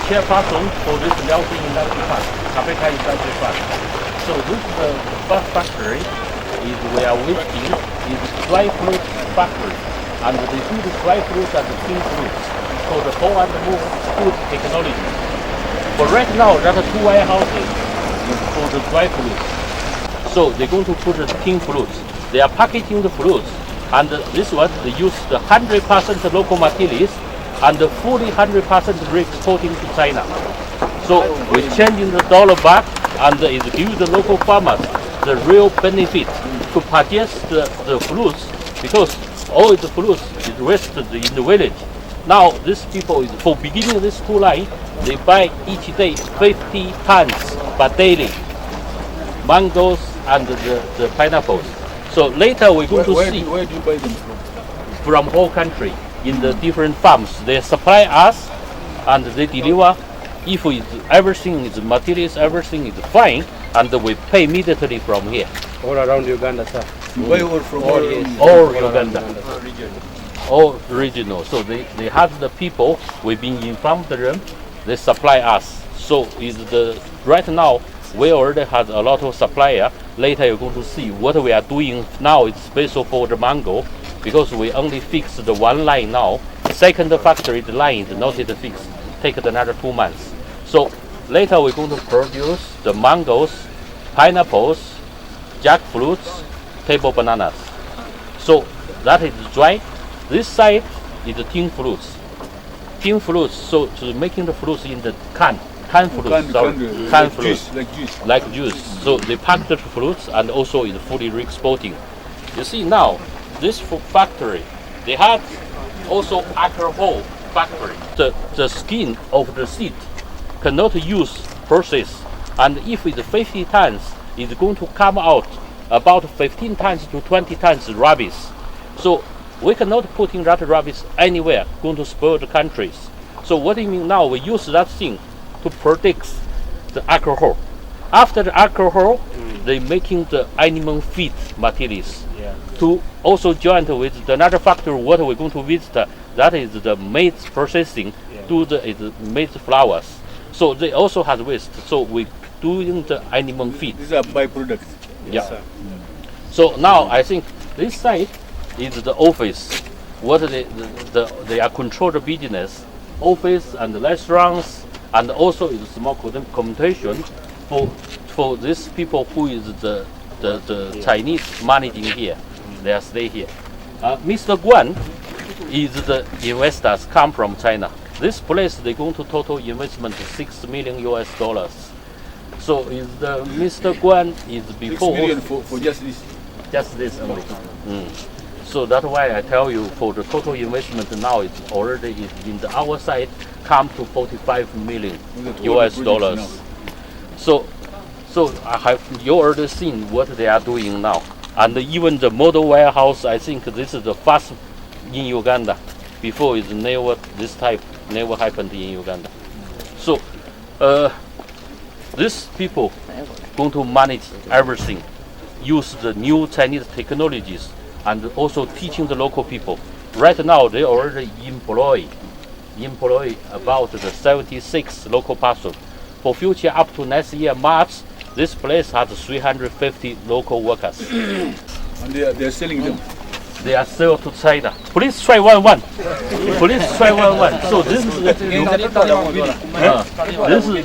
chairperson for this Liaoxing Industry Park, Africa Industry Park. So this is the first factory is we are visiting is dry fruit factory, and they do the dry fruits and the clean fruits for the whole and move food technology. But right now there are 2 warehouses for the dry fruits. So they're going to put the clean fruits. They are packaging the fruits, and this one they use the 100% local materials and the fully 100% re-exporting to China. So we're changing the dollar back, and it gives the local farmers the real benefit to purchase the fruits, because all the fruits is wasted in the village. Now these people, for beginning this 2 line, they buy each day 50 tons per daily, mangoes and the pineapples. So later we're going to see where do you buy them from whole country in the different farms. They supply us and they deliver. If everything is materials, everything is fine, and we pay immediately from here. All around Uganda, sir. You buy all from all All Uganda. All regional. So they have the people, we've been informed them, they supply us. So right now we already have a lot of supplier. Later you're going to see what we are doing now is special for the mango, because we only fixed the 1 line now. Second factory, the line is not yet fixed. Take another 2 months. So later we're going to produce the mangoes, pineapples, jackfruits, table bananas. So that is dry. This side is the tin fruits. Tin fruits, so to making the fruits in the can fruits, can fruits, like juice. So they pack the fruits and also is fully re-exporting. You see now, this factory, they have also alcohol factory. The skin of the seed cannot use process, and if it's 50 tons, it's going to come out about 15 tons to 20 tons rubbish. So we cannot put in that rubbish anywhere, going to spoil the countries. So what do you mean now? We use that thing to protect the alcohol. After the alcohol, they making the animal feed materials. To also join with another factory, what we're going to visit, that is the maize processing, to the maize flowers. So they also have waste. So we doing the animal feed. These are byproducts. Yeah. So now I think this side is the office. What they are control the business, office and the restaurants, and also is small commutation for these people who is the Chinese managing here. They are stay here. Mr. Guan is the investors come from China. This place they going to total investment $6 million. So is the Mr. Guan is before 6 million for just this. Just this only. So that's why I tell you, for the total investment now it's already in our side come to $45 million. So I have you already seen what they are doing now. And even the model warehouse, I think this is the first in Uganda. Before is never this type never happened in Uganda. So these people going to manage everything, use the new Chinese technologies, and also teaching the local people. Right now they already employ about the 76 local persons. For future up to next year March, this place has 350 local workers. And they are selling them. They are sold to China. Please try one. Please try one. So this is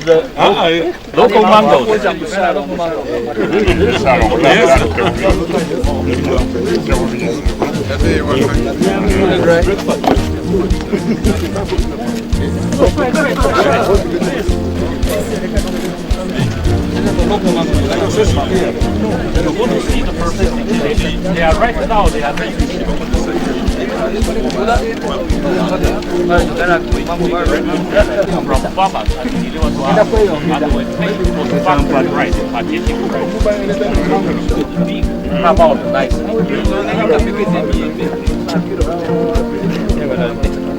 the local mangoes. They are right now. They are ready. From farmers and deliver to us, and we pay for the farmer price, purchasing price. Big, come out nice.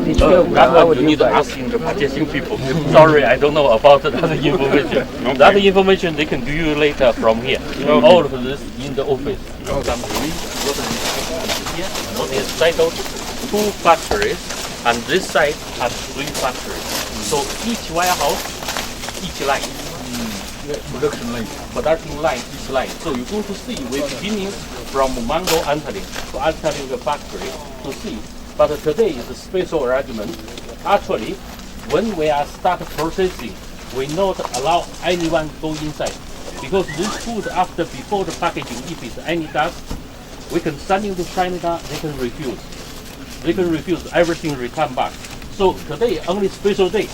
You need to ask the purchasing people. Sorry, I don't know about that information. Okay. That information they can give you later from here. Okay. All of this in the office. Here, what is titled 2 factories, and this side has 3 factories. So each warehouse, each line. Production line. Production line, each line. So you're going to see we're beginning from mango entering to entering the factory to see. But today is a special arrangement. Actually, when we are start processing, we not allow anyone go inside because this food before the packaging, if it's any dust, we can send it to China. They can refuse. They can refuse everything, return back. So today only special day.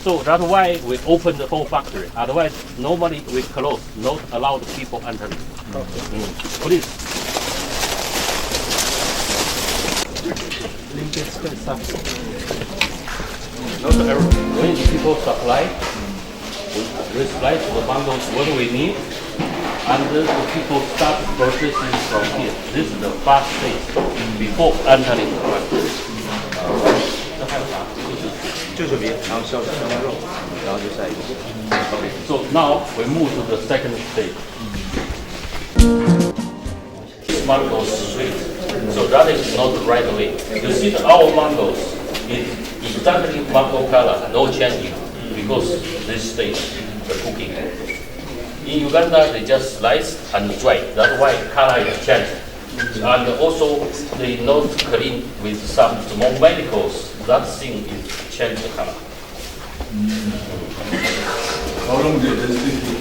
So that's why we open the whole factory. Otherwise, normally we close, not allow the people entering. Please. Not everything. When the people supply, we supply to the bundles what we need, and the people start processing from here. This is the first stage before entering the factory. 就是饼，然后烧肉，然后就下一步。Okay, so now we move to the second stage. This mango is sweet, so that is not the right way. You see our mangoes is exactly mango color, no changing, because this stage the cooking. In Uganda, they just slice and dry. That's why color is changed. And also they not clean with some small medicals. That thing is change the color. How long did this take?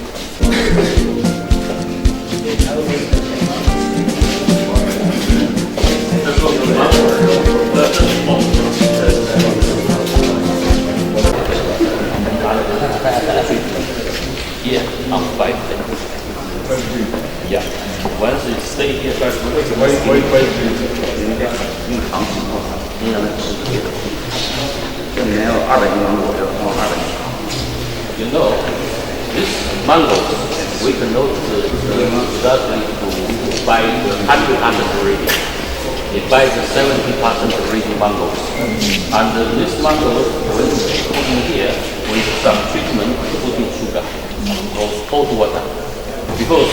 Yeah, 5 days. Yeah. Once it stay here, Why you know, this mangoes, we cannot directly to buy the 100% ready. They buy the 70% ready mangoes. And this mango, when put in here, with some treatment, putting sugar or cold water. Because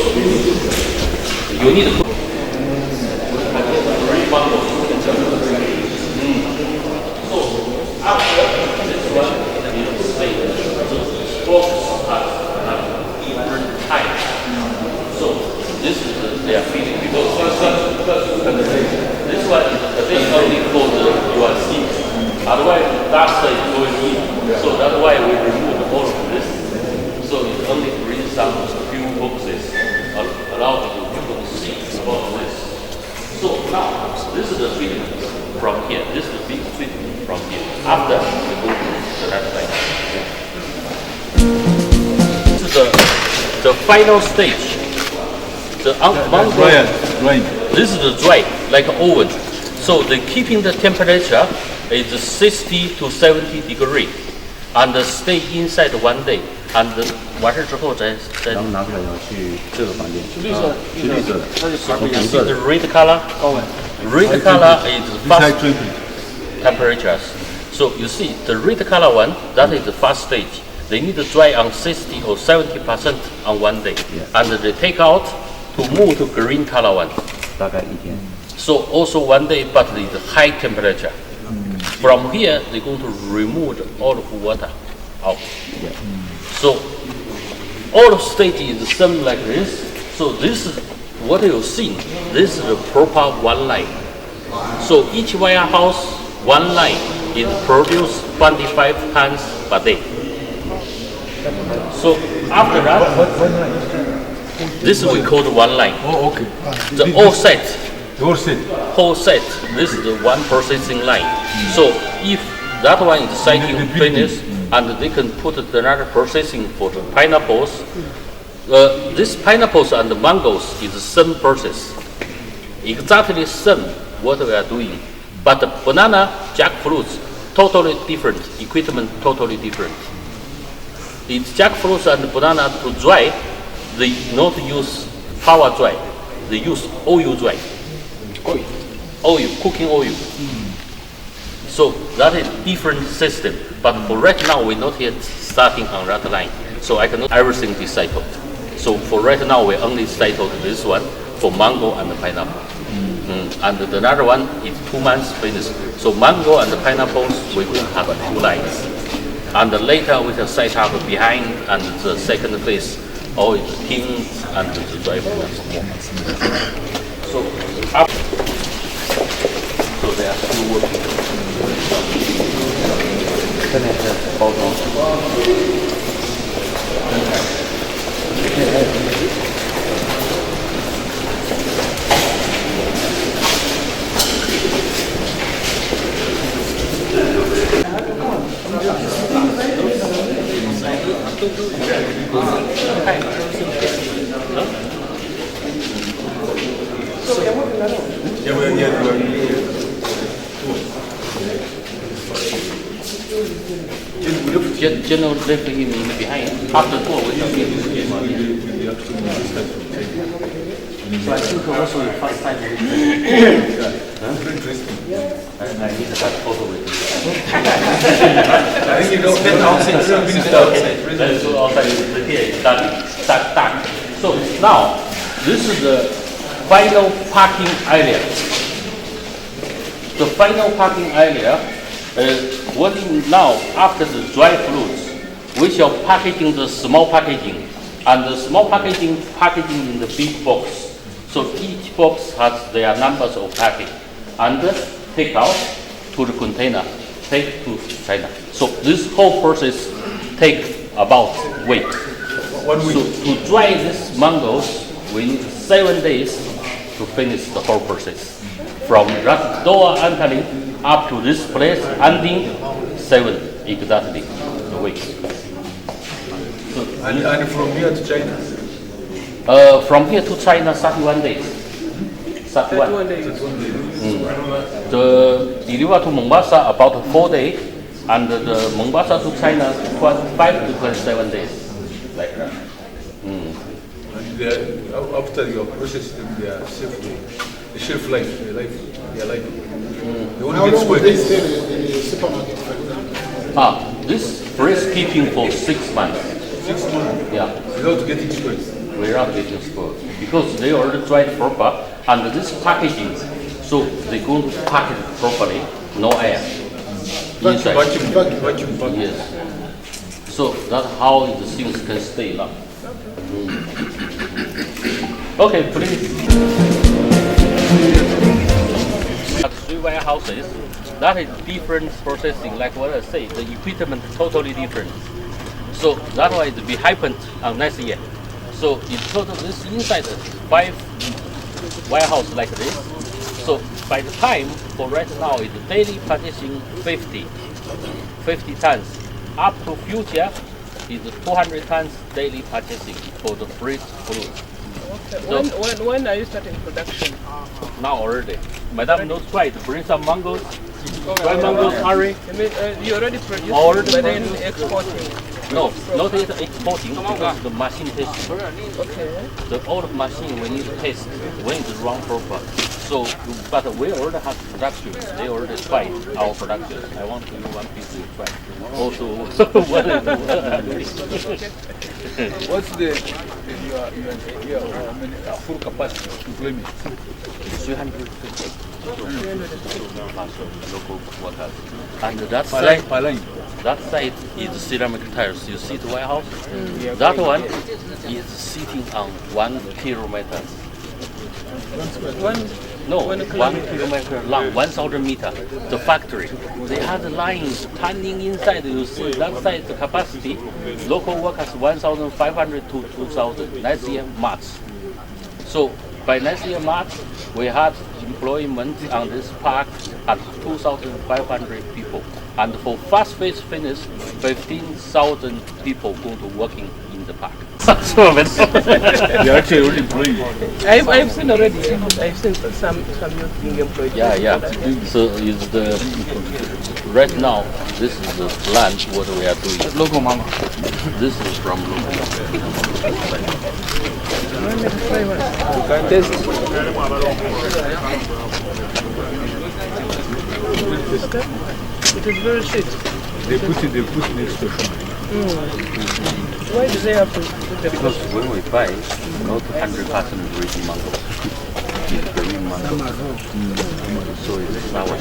you need to put ready mangoes. So after this one, is stable. Both are different types. So this is their feeling because this one is only for the URC. Otherwise, dust is going in. So that's why we remove all of this. So it only brings some few boxes, allow people to see about this. So now this is the feeling from here. This is the big feeling from here. After we go to the left side. This is the final stage. The mango. Drying. This is the dry, like oven. So the keeping the temperature is 60 to 70 degree, and stay inside 1 day. And 完事之后再然后拿出来以后去这个房间，绿色，去绿色的， You see the red color? Red color is Beside fast 20. temperatures. So you see the red color one, that is the first stage. They need to dry on 60 or 70% on 1 day. Yeah. And they take out to move to green color one. 大概1天。 So also 1 day, but it's high temperature. From here, they're going to remove all of water out. Yeah. So all of stage is the same like this. So this is what you see. This is the proper one line. So each warehouse, one line is produced 25 tons per day. So after that, One line. this we call the one line. Oh, okay. The all set. Your set. Whole set. This is the one processing line. So if that one is cycling finished, and they can put another processing for the pineapples. This pineapples and the mangoes is the same process, exactly same what we are doing. But the banana, jackfruits, totally different. Equipment totally different. The jackfruits and banana to dry, they not use power dry. They use oil dry. Oil, cooking oil. So that is different system. But for right now, we're not yet starting on that line. So I cannot everything be cycled. So for right now, we only cycled this one for mango and pineapple. And another one is 2 months finished. So mango and pineapples, we will have 2 lines. And later we can set up behind and the second phase, all is tins and the dry fruit and more. So, so they are still working. General left him in behind. After tour, we just give him. So I think also the first time. I need that photo with you. I think you don't get outside. Let's go outside. Here is dark. So now, this is the final parking area. The final parking area, working now after the dry fruits, we shall packaging the small packaging, and the small packaging in the big box. So each box has their numbers of package, and take out to the container, take to China. So this whole process take about week. 1 week. So to dry these mangoes, we need 7 days to finish the whole process. From that door entering up to this place, ending 7 exactly the week. So, And from here to China? from here to China, 31 days. 31 days. The deliver to Mombasa about 4 days, and the Mombasa to China 5 to 27 days, like that. And after your process, their shelf life, their life. They How only get long will spoiled. they stay in the supermarket, for example? This fresh keeping for 6 months. 6 months Yeah, without getting spoiled. without getting spoiled because they already dried proper, and this packaging, so they going to pack it properly, no air inside. Vacuum. Yes. So that's how the things can stay long. Okay, please. At 3 warehouses, that is different processing. Like what I say, the equipment totally different. So that's why it will happen next year. So in total, this inside is 5 warehouse like this. So by the time for right now, it's daily purchasing 50 tons. Up to future is 200 tons daily purchasing for the fresh fruit. Okay. When are you starting production? Now already. Madam knows quite. Bring some mangoes. Dry mangoes, hurry. I mean, you already produced, Already but then produced. exporting. No, not exporting because the machine testing. Okay. The old machine we need to test when it's run proper. So, but we already have production. They already tried our production. I want to do one piece to try. Also, What's the full capacity employment? 350 local workers. And that side, Per line. that side is ceramic tiles. You see the warehouse? That one is sitting on 1 kilometer. No, 1 kilometer long, 1,000 meter. The factory. They have the lines turning inside. You see that side the capacity. Local workers 1,500 to 2,000. Next year March. So by next year March, we have employment on this park at 2,500 people. And for fast phase finish, 15,000 people going to working in the park. They are actually already employing. I've seen already. I've seen some youth being employed. Yeah. So is the right now this is the land what we are doing. Local mama. This is from local. It is very sweet. They put it next to shop. Why do they have to put the Because when we buy, not 100% ready mango. It's very So it's our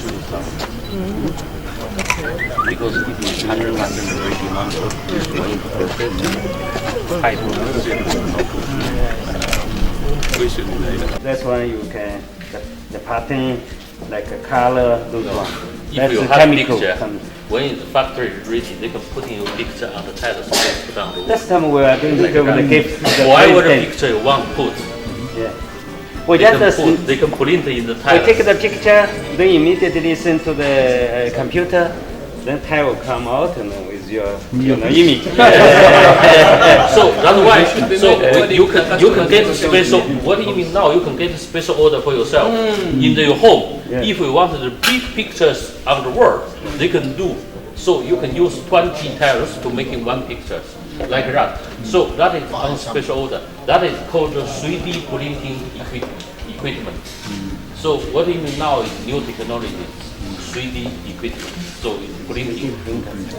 because it is 100% ready mango. When you process it, That's why you can the pattern like a color those one. if That's you the have chemical. picture, when the factory is ready, they can put in your picture on the title, so they put on the wall. Last time we are going to give the gift. Whatever the picture you want put, Yeah. We they can, just put, they can print in the we title. take the picture, then immediately send to the computer, then tile will come out and with your image. So that's why. So you can get special. What do you mean now? You can get a special order for yourself in your home. Yeah. If you want the big pictures of the world, they can do. So you can use 20 tiles to making one picture, like that. So that is on special order. That is called the 3D printing equipment. So what do you mean now is new technology, 3D equipment. So it's printing.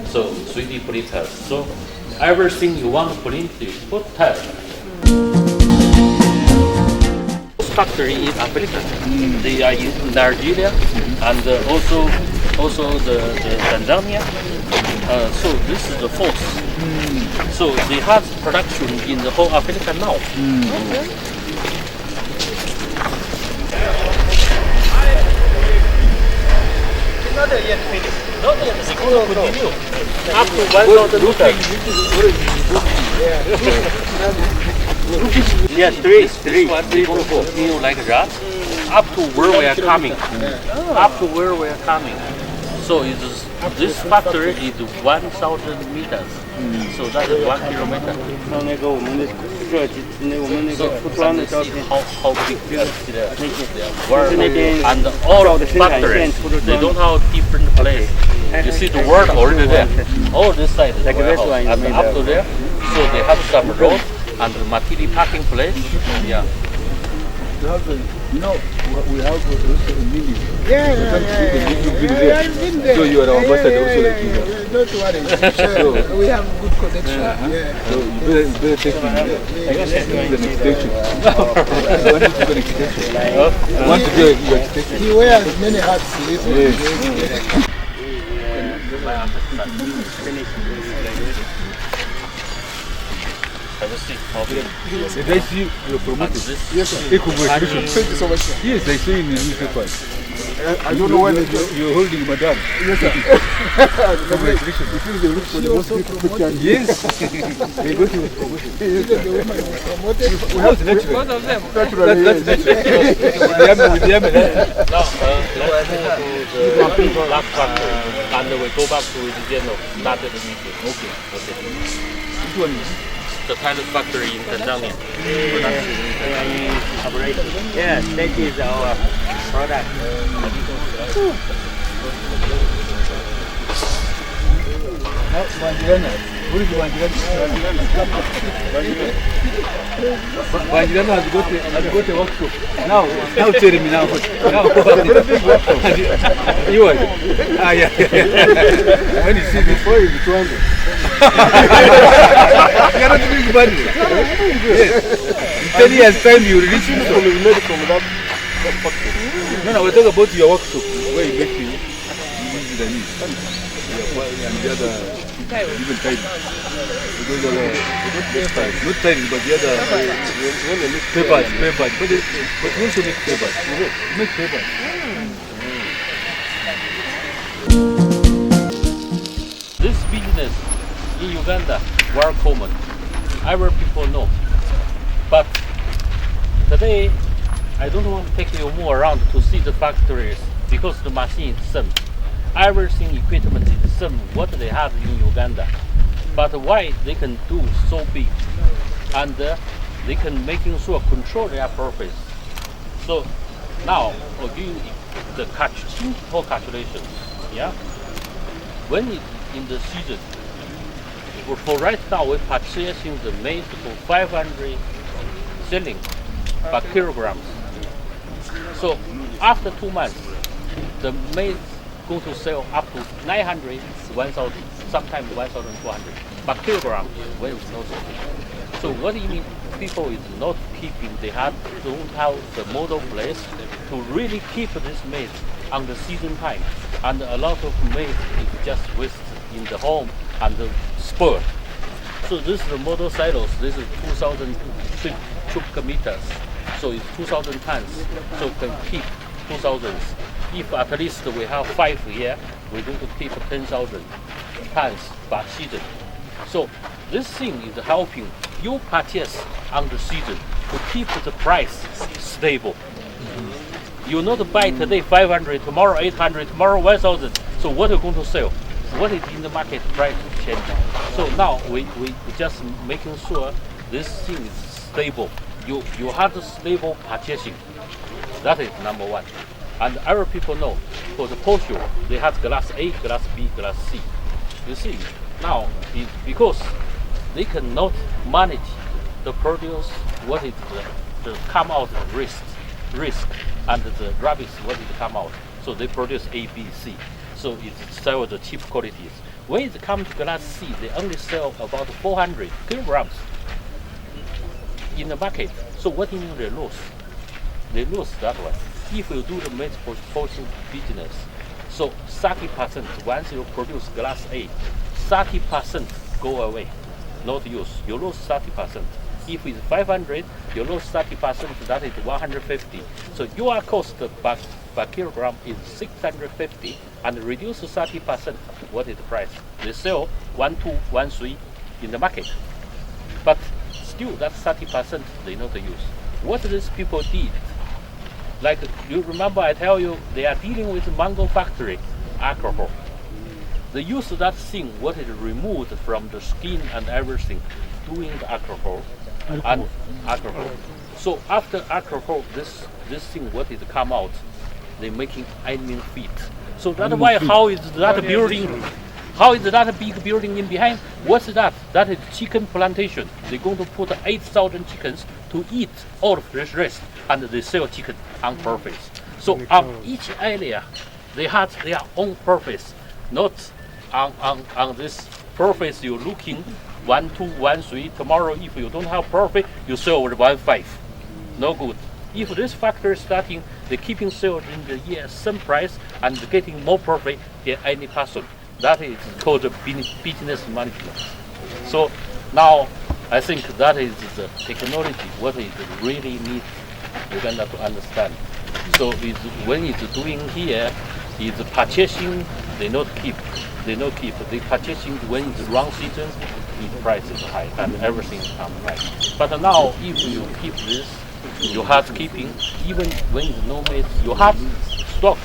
So 3D printers. So everything you want to print, you put tile. Factory in Africa. They are in Nigeria and also the Tanzania. So this is the fourth. So they have production in the whole Africa now. Not yet finished. Not yet. They going to continue up to 1,000 meters. Yeah, three. They going to continue like that up to where we are coming. Up to where we are coming. So this factory is 1,000 meters. So that is 1 kilometer. 到那个我们的设计，我们那个服装的照片。 How big they are. 就是那边 And all 照的生产线 factories, 出的 they 装 don't have different place. You see the word already there. All this side is Like this warehouse. one is And made up of- to there, so they have some road and material parking place. Yeah. You know, we have also a mini. Yeah. You've been there. I've been there. So you are our ambassador also like you. Don't worry. We have good connection. Yeah. So you better take me there. The extension. I want to do an extension. I want to do your extension. He wears many hats. This one. Yes. Have a seat. Did I see your promoted? Yes, sir. Congratulations. Thank you so much, sir. Yes, I saw in the newspaper. I don't know when they do. You're holding Madame. Yes, sir. Congratulations. You think they look for the most beautiful picture? Yes. They go to promotion. You think the woman was promoted? We have natural. Both of them. Naturally, That's natural. With the Yemen. Now, let's move to the last factory and we go back to the general started the meeting. Okay. Which one is? The tile factory in Tanzania. Yes, that is our product. Wanjirana. Who is Wanjirana? Wanjirana has got a workshop. Now tell me now. You are. Yeah. When you see this, why is it 200? You are not doing money. Yes. In 10 years time you will reach it. No, we're talking about your workshop. Where you make it. And the other even time. Because not time, but the other papers. But we also make papers. We make papers. This business in Uganda very common. Every people know. But today I don't want to take you more around to see the factories because the machine is same. Everything equipment is the same what they have in Uganda. But why they can do so big and they can making sure control their profits. So now I'll give you the simple calculation. Yeah. When it, in the season, for right now we're purchasing the maize for 500 shilling per kilograms. So after 2 months, the maize going to sell up to 900, 1,000, sometimes 1,200 per kilogram when it's no so. So what do you mean? people is not keeping. They don't have the model place to really keep this maize on the season time, and a lot of maize is just waste in the home and spoiled. So this is the model silos. This is 2,000 cubic meters. So it's 2,000 tons. So we can keep 2,000. If at least we have 5 here, we're going to keep 10,000 tons per season. So this thing is helping you purchase on the season to keep the price stable. You not buy today 500, tomorrow 800, tomorrow 1,000. So what are you going to sell? What is in the market price change? So now we just making sure this thing is stable. You have the stable purchasing. That is number one. And other people know for the posture they have class A, class B, class C. You see now because they cannot manage the produce what is the come out risk and the rubbish what is come out. So they produce A, B, C. So it sells the cheap qualities. When it comes to class C, they only sell about 400 kilograms in the market. So what do you mean they lose? They lose that one. If you do the maize portion business, so 30% once you produce class A, 30% go away, not use. You lose 30%. If it's 500, you lose 30%. That is 150. So your cost per kilogram is 650, and reduce 30%. What is the price? They sell 1,213 in the market, but still that 30% they not use. What these people did, like you remember I tell you, they are dealing with mango factory alcohol. They use that thing what is removed from the skin and everything, doing the alcohol. And alcohol. So after alcohol, this thing what is come out, they making animal feed. So that's why how is that building? How is that big building in behind? What's that? That is chicken plantation. They're going to put 8,000 chickens to eat all of this rest, and they sell chicken on purpose. So on each area, they have their own purpose, not on this purpose you're looking 1, 2, 1, 3. Tomorrow, if you don't have profit, you sell 1, 5. No good. If this factory starting, they're keeping sales in the year same price and getting more profit than any person. That is called business management. So now I think that is the technology what it really needs Uganda to understand. So when it's doing here, it's purchasing, they not keep. They purchasing when it's wrong season, the price is high and everything comes high. But now if you keep this, you have keeping, even when it's no maize, you have stock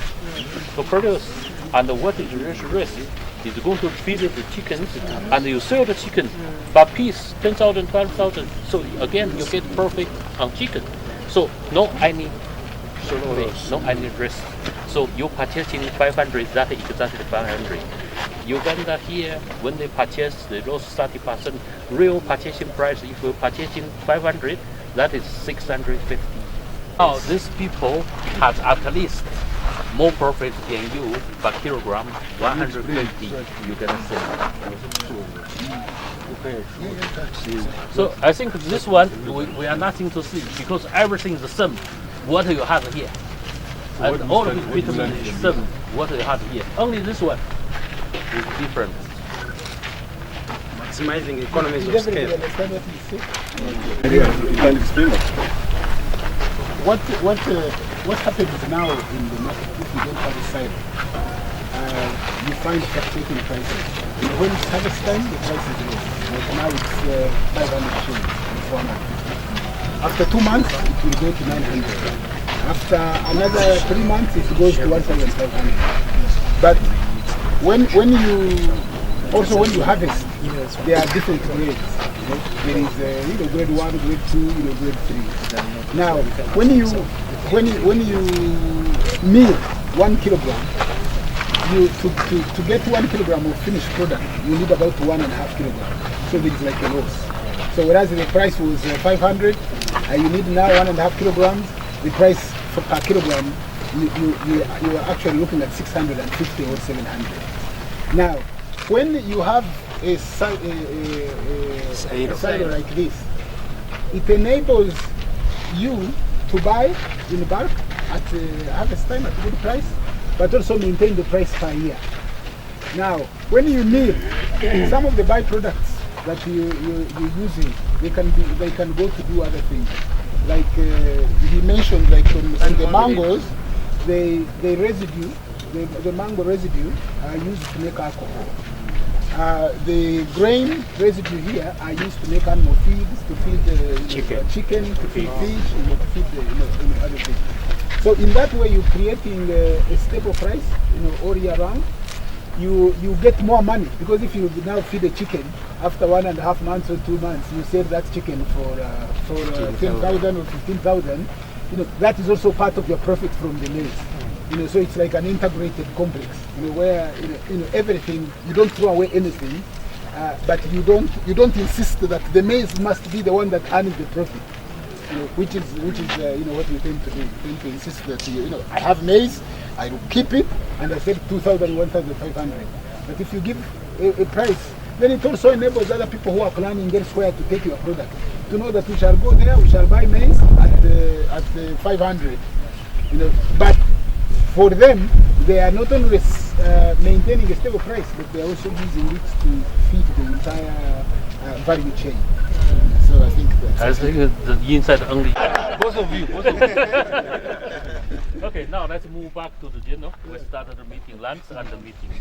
to produce. And what is this risk? Is going to feed the chickens, and you sell the chicken per piece 10,000, 12,000. So again, you get profit on chicken. So no any risk. So you purchasing 500, that is exactly 500. Uganda here, when they purchase, they lose 30%. Real purchasing price, if you're purchasing 500, that is 650. Now these people have at least more profit than you per kilogram, 150 you can sell. So I think this one we are nothing to see because everything is the same. What you have here, and all of the vitamin is the same. What you have here, only this one is different. Maximizing economies of scale. You can explain that. What happens now in the market if you don't have a silo? You find fluctuating prices. When it's harvest time, the price is low. Like now it's 500 shillings and 450. After 2 months, it will go to 900. After another 3 months, it goes to 1,500. But when you harvest, there are different grades. There is grade 1, grade 2, grade 3. Now, when you mill 1 kilogram, to get 1 kilogram of finished product, you need about 1.5 kilograms. So there is like a loss. So whereas the price was 500, you need now 1.5 kilograms. The price per kilogram, you are actually looking at 650 or 700. Now, when you have a silo like this, it enables you to buy in bulk at harvest time at a good price, but also maintain the price per year. Now, when you need some of the byproducts that you're using, they can go to do other things. Like he mentioned, like on the mangoes, the residue, the mango residue are used to make alcohol. The grain residue here are used to make animal feeds, to feed chicken, to feed fish, to feed other things. So in that way, you're creating a stable price, all year round. You get more money, because if you now feed a chicken, after 1.5 months or 2 months, you sell that chicken for 10,000 or 15,000. That is also part of your profit from the maize. So it's like an integrated complex. Where everything, you don't throw away anything, but you don't insist that the maize must be the one that earns the profit. Which is what we tend to do. We tend to insist that I have maize, I will keep it, and I sell 2,000, 1,500. But if you give a price, then it also enables other people who are planning elsewhere to take your product to know that we shall go there, we shall buy maize at 500. But for them, they are not only maintaining a stable price, but they are also using it to feed the entire value chain. So I think that's the inside only. Both of you. Okay, now let's move back to the journal. We started the meeting, lunch and the meeting.